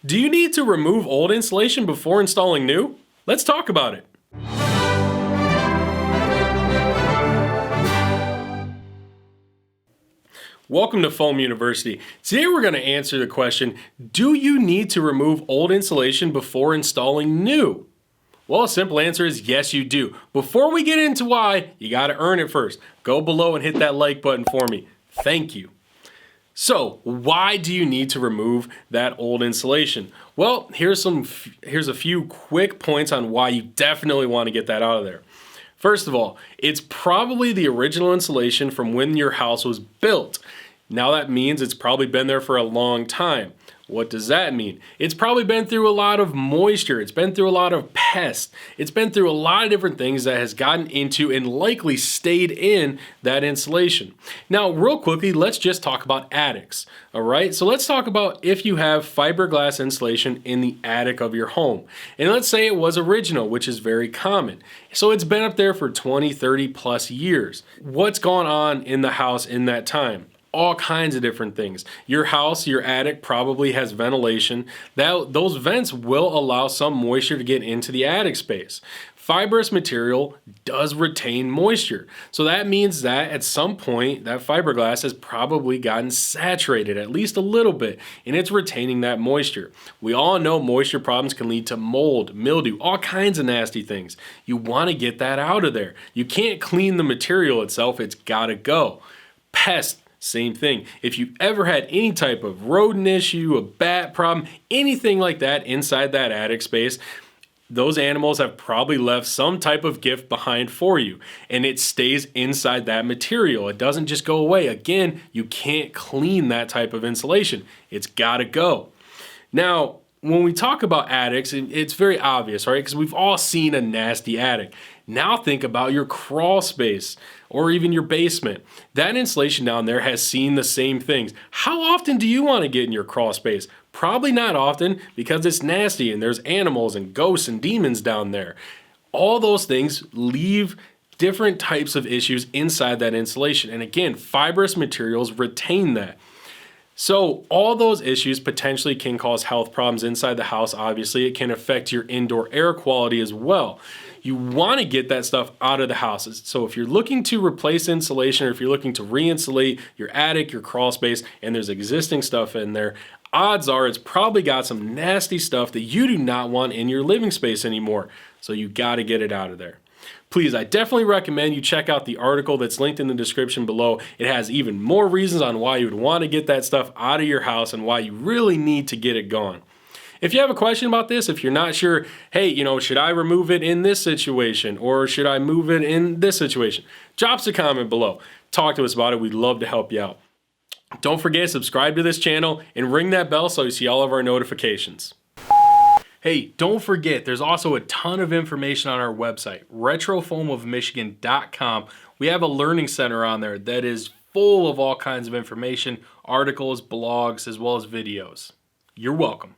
Do you need to remove old insulation before installing new? Let's talk about it. Welcome to Foam University. Today we're going to answer the question, do you need to remove old insulation before installing new? Well, a simple answer is yes, you do. Before we get into why, you got to earn it first. Go below and hit that like button for me. Thank you. So, why do you need to remove that old insulation? Well, here's a few quick points on why you definitely want to get that out of there. First of all, it's probably the original insulation from when your house was built. Now that means it's probably been there for a long time. What does that mean? It's probably been through a lot of moisture. It's been through a lot of pests. It's been through a lot of different things that has gotten into and likely stayed in that insulation. Now, real quickly, let's just talk about attics. All right, so let's talk about if you have fiberglass insulation in the attic of your home. And let's say it was original, which is very common. So it's been up there for 20, 30 plus years. What's gone on in the house in that time? All kinds of different things. Your house, your attic probably has ventilation. Those vents will allow some moisture to get into the attic space. Fibrous material does retain moisture. So that means that at some point that fiberglass has probably gotten saturated at least a little bit and it's retaining that moisture. We all know moisture problems can lead to mold, mildew, all kinds of nasty things. You want to get that out of there. You can't clean the material itself, it's got to go. Pests. Same thing. If you've ever had any type of rodent issue, a bat problem, anything like that inside that attic space, those animals have probably left some type of gift behind for you, and it stays inside that material. It doesn't just go away. Again, you can't clean that type of insulation. It's got to go. Now, when we talk about attics, it's very obvious, right? Because we've all seen a nasty attic. Now think about your crawl space or even your basement. That insulation down there has seen the same things. How often do you want to get in your crawl space? Probably not often because it's nasty and there's animals and ghosts and demons down there. All those things leave different types of issues inside that insulation. And again, fibrous materials retain that. So all those issues potentially can cause health problems inside the house. Obviously, it can affect your indoor air quality as well. You want to get that stuff out of the house. So if you're looking to replace insulation or if you're looking to re-insulate your attic, your crawl space, and there's existing stuff in there, odds are it's probably got some nasty stuff that you do not want in your living space anymore. So you got to get it out of there. Please, I definitely recommend you check out the article that's linked in the description below. It has even more reasons on why you would want to get that stuff out of your house and why you really need to get it gone. If you have a question about this, if you're not sure, hey, should I remove it in this situation or should I move it in this situation? Drop us a comment below. Talk to us about it. We'd love to help you out. Don't forget to subscribe to this channel and ring that bell so you see all of our notifications. Hey, don't forget, there's also a ton of information on our website, retrofoamofmichigan.com. We have a learning center on there that is full of all kinds of information, articles, blogs, as well as videos. You're welcome.